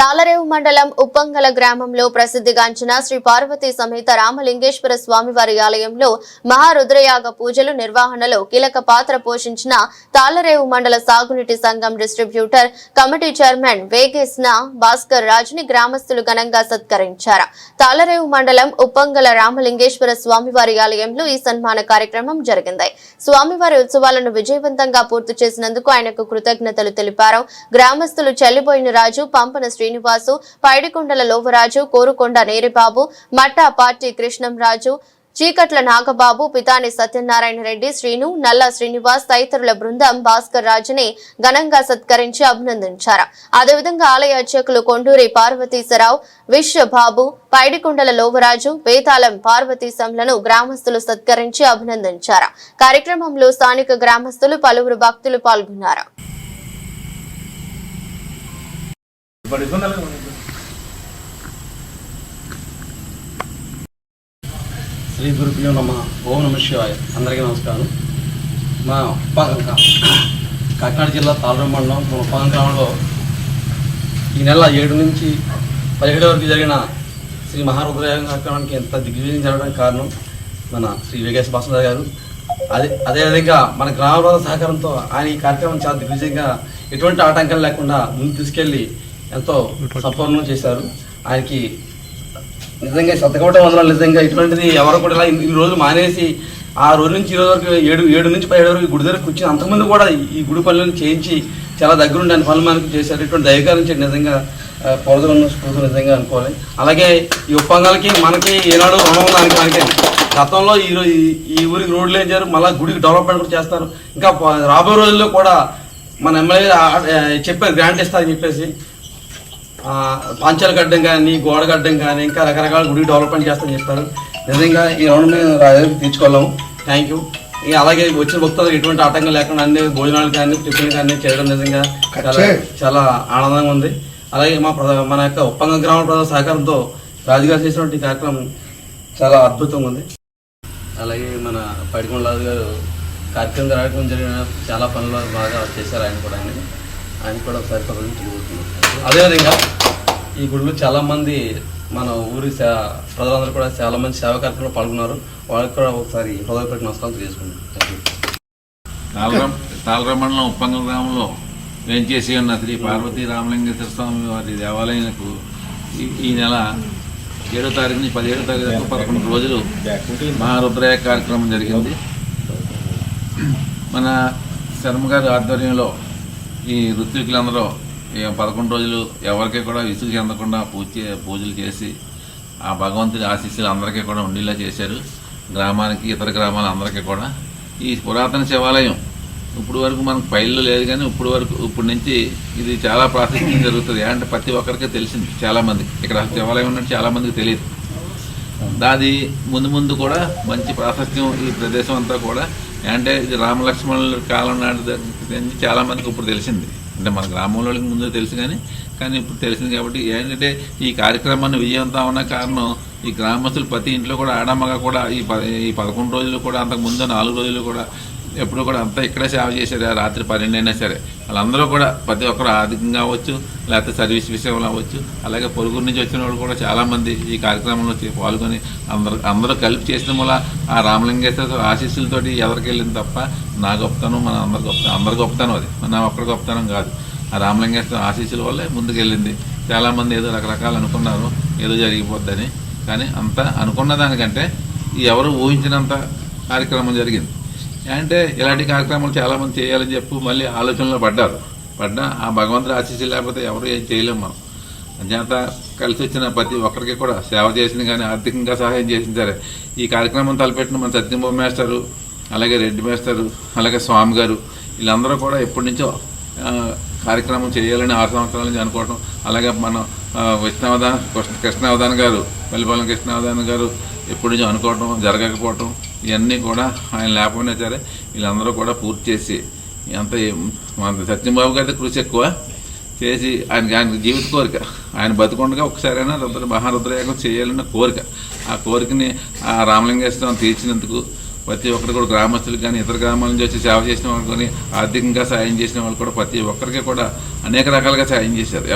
తాళరేవు మండలం ఉప్పంగల గ్రామంలో ప్రసిద్ధిగాంచిన శ్రీ పార్వతీ సమేత రామలింగేశ్వర స్వామివారి ఆలయంలో మహారుద్రయాగ పూజలు నిర్వహణలో కీలక పాత్ర పోషించిన తాళరేవు మండల సాగునీటి సంఘం డిస్ట్రిబ్యూటర్ కమిటీ చైర్మన్ వేగేస్న భాస్కర్ రాజుని గ్రామస్తులు ఘనంగా సత్కరించారు. తాళరేవు మండలం ఉప్పంగల రామలింగేశ్వర స్వామివారి ఆలయంలో ఈ సన్మాన కార్యక్రమం జరిగింది. స్వామివారి ఉత్సవాలను విజయవంతంగా పూర్తి చేసినందుకు ఆయనకు కృతజ్ఞతలు తెలిపారు. గ్రామస్తులు చెల్లిబోయిన రాజు, పంపన శ్రీనివాసు, పైడికొండల లోవరాజు, కోరుకొండ నేరిబాబు, మట్టా పార్టీ కృష్ణంరాజు, చీకట్ల నాగబాబు, పితాని సత్యనారాయణ రెడ్డి, శ్రీను, నల్ల శ్రీనివాస్ తదితరుల బృందం భాస్కర్ రాజుని ఘనంగా సత్కరించి అభినందించారు. అదేవిధంగా ఆలయ అర్చకులు కొండూరి పార్వతీశరావు, విశ్వబాబు, పైడికొండల లోవరాజు, వేతాళం పార్వతీశంలను గ్రామస్తులు సత్కరించి అభినందించారు. కార్యక్రమంలో స్థానిక గ్రామస్తులు, పలువురు భక్తులు పాల్గొన్నారు. శ్రీ గురుభ్యో నమః. ఓం నమః శివాయ. అందరికీ నమస్కారం. మా కాకినాడ జిల్లా తాళరేవు మండలం ఉప్పంగల గ్రామంలో ఈ నెల 7 నుంచి 17 వరకు జరిగిన శ్రీ మహారుద్రయాగ కార్యక్రమానికి ఎంత దిగ్విజయం జరగడానికి కారణం మన శ్రీ వేగేశ్ భాస్కర్ గారు. అదేవిధంగా మన గ్రామ ప్రజల సహకారంతో ఆయన ఈ కార్యక్రమం చాలా దిగ్విజయంగా ఎటువంటి ఆటంకాలు లేకుండా ముందు తీసుకెళ్లి ఎంతో సంపూర్ణం చేశారు. ఆయనకి నిజంగా శతకోటి వందనాలు. నిజంగా ఇటువంటిది ఎవరు కూడా ఇలా ఇన్ని రోజులు మానేసి ఆ రోజు నుంచి ఈ రోజు వరకు 7 నుంచి 17 వరకు గుడి దగ్గరకు వచ్చి అంతకుముందు కూడా ఈ గుడి పనులను చేయించి చాలా దగ్గరుండి ఆయన పనులు మనకు చేశారు. ఇటువంటి దైవకారం నుంచి నిజంగా పొరదలను స్ఫూర్తి నిజంగా అనుకోవాలి. అలాగే ఈ ఉప్పంగలకి మనకి ఏనాడు రుణం ఉందానికి మనకి గతంలో ఈ ఊరికి రోడ్లు వేయించారు, మళ్ళీ గుడికి డెవలప్మెంట్ కూడా చేస్తారు. ఇంకా రాబోయే రోజుల్లో కూడా మన ఎమ్మెల్యే చెప్పారు గ్రాంట్ ఇస్తారని చెప్పేసి పాంచాల గడ్డం కానీ, గోడ గడ్డం కానీ ఇంకా రకరకాల గుడి డెవలప్మెంట్ చేస్తామని చెప్పారు. నిజంగా ఈ రౌండ్ మీద తీర్చుకోలేము. Thank you. అలాగే వచ్చిన భక్తులకు ఎటువంటి ఆటంకం లేకుండా అన్ని భోజనాలు కానీ, టిఫిన్ కానీ చేయడం నిజంగా చాలా ఆనందంగా ఉంది. అలాగే మన యొక్క ఉప్పంగల గ్రామ ప్రజల సహకారంతో రాజుగారు చేసినటువంటి కార్యక్రమం చాలా అద్భుతంగా ఉంది. అలాగే మన పైడికొండ రాజు గారు కార్యక్రమం జరిగిన చాలా పనులు బాగా చేశారు. ఆయన కూడా ఒకసారి తిరుగుతున్నారు. అదేవిధంగా ఈ గుడిలో చాలామంది మన ఊరి ప్రజలందరూ కూడా చాలా మంది సేవా కార్యక్రమంలో పాల్గొన్నారు. వాళ్ళకి కూడా ఒకసారి హృదయపూర్వక నమస్కారం తెలియజేసుకుంటున్నారు. తాళరేవు మండలం ఉప్పంగల గ్రామంలో వేంచేసి ఉన్న శ్రీ పార్వతీ రామలింగేశ్వర స్వామి వారి దేవాలయానికి ఈ నెల 7వ తారీఖు నుంచి 17వ తారీఖు వరకు 11 రోజులు మహారుద్రయాగ కార్యక్రమం జరిగింది. మన శర్మ గారి ఆధ్వర్యంలో ఈ ఋత్వికులందరూ 11 రోజులు ఎవరికి కూడా విసుగు చెందకుండా పూజలు చేసి ఆ భగవంతుడి ఆశీస్సులు అందరికీ కూడా ఉండేలా చేశారు. గ్రామానికి, ఇతర గ్రామాల అందరికీ కూడా ఈ పురాతన శివాలయం ఇప్పుడు వరకు మనకు పైల్లో లేదు, కానీ ఇప్పుడు నుంచి ఇది చాలా ప్రాశస్త్యం జరుగుతుంది. అంటే ప్రతి ఒక్కరికి తెలిసింది. చాలామందికి ఇక్కడ శివాలయం ఉన్నట్టు చాలామందికి తెలియదు. దాది ముందు కూడా మంచి ప్రాశస్త్యం ఈ ప్రదేశం అంతా కూడా. అంటే ఇది రామలక్ష్మణుల కాలం నాటి చాలామందికి ఇప్పుడు తెలిసింది. అంటే మన గ్రామంలో ముందు తెలుసు కానీ ఇప్పుడు తెలిసింది. కాబట్టి ఏంటంటే ఈ కార్యక్రమాన్ని విజయవంతం ఉన్న కారణం ఈ గ్రామస్తులు ప్రతి ఇంట్లో కూడా ఆడమ్మగా కూడా ఈ 11 రోజులు కూడా, అంతకుముందు 4 రోజులు కూడా ఎప్పుడు కూడా అంతా ఇక్కడే సేవ చేశారు. రాత్రి 12 అయినా సరే వాళ్ళందరూ కూడా ప్రతి ఒక్కరు ఆర్థికంగా అవ్వచ్చు, లేకపోతే సర్వీస్ విషయంలో అవ్వచ్చు, అలాగే పొరుగురు నుంచి వచ్చిన వాళ్ళు కూడా చాలామంది ఈ కార్యక్రమంలో పాల్గొని అందరూ కలిపి చేసిన వల్ల ఆ రామలింగేశ్వర ఆశీస్సులతోటి ఎవరికి వెళ్ళింది తప్ప నా గొప్పతనం, మన అందరి గొప్పతనం అది, నా ఒక్కరి గొప్పతనం కాదు. ఆ రామలింగేశ్వర ఆశీస్సుల వల్లే ముందుకు వెళ్ళింది. చాలామంది ఏదో రకరకాలు అనుకున్నారు ఏదో జరిగిపోద్దని, కానీ అంతా అనుకున్న దానికంటే ఎవరు ఊహించినంత కార్యక్రమం జరిగింది. అంటే ఇలాంటి కార్యక్రమాలు చాలామంది చేయాలని చెప్పి మళ్ళీ ఆలోచనలో పడ్డా ఆ భగవంతుడి ఆశీస్సులు లేకపోతే ఎవరు ఏం చేయలేము. మనం అంచేత కలిసి వచ్చిన ప్రతి ఒక్కరికి కూడా సేవ చేసింది కానీ, ఆర్థికంగా సహాయం చేసింది సరే. ఈ కార్యక్రమం తలపెట్టిన మన సత్యంబాబు మాస్టరు, అలాగే రెడ్డి మాస్టరు, అలాగే స్వామి గారు, వీళ్ళందరూ కూడా ఎప్పటి నుంచో కార్యక్రమం చేయాలని 6 సంవత్సరాల నుంచి అనుకోవటం. అలాగే మన కృష్ణావధాన్ గారు, పల్లిపాలెం కృష్ణావధాన్ గారు ఎప్పటి నుంచో అనుకోవటం, జరగకపోవటం, ఇవన్నీ కూడా ఆయన లేకపోయినా సరే వీళ్ళందరూ కూడా పూర్తి చేసి అంత మన సత్యంబాబు గారి కృషి ఎక్కువ చేసి ఆయన జీవిత కోరిక, ఆయన బతుకుండగా ఒకసారైనా మహారుద్రయాగం చేయాలన్న కోరిక. ఆ కోరికని ఆ రామలింగేశ్వరం తీర్చినందుకు ప్రతి ఒక్కరు కూడా గ్రామస్తులు కానీ, ఇతర గ్రామాల నుంచి వచ్చి సేవ చేసిన వాళ్ళు కానీ, ఆర్థికంగా సాయం చేసిన వాళ్ళు కూడా ప్రతి ఒక్కరికి కూడా అనేక రకాలుగా సాయం చేశారు.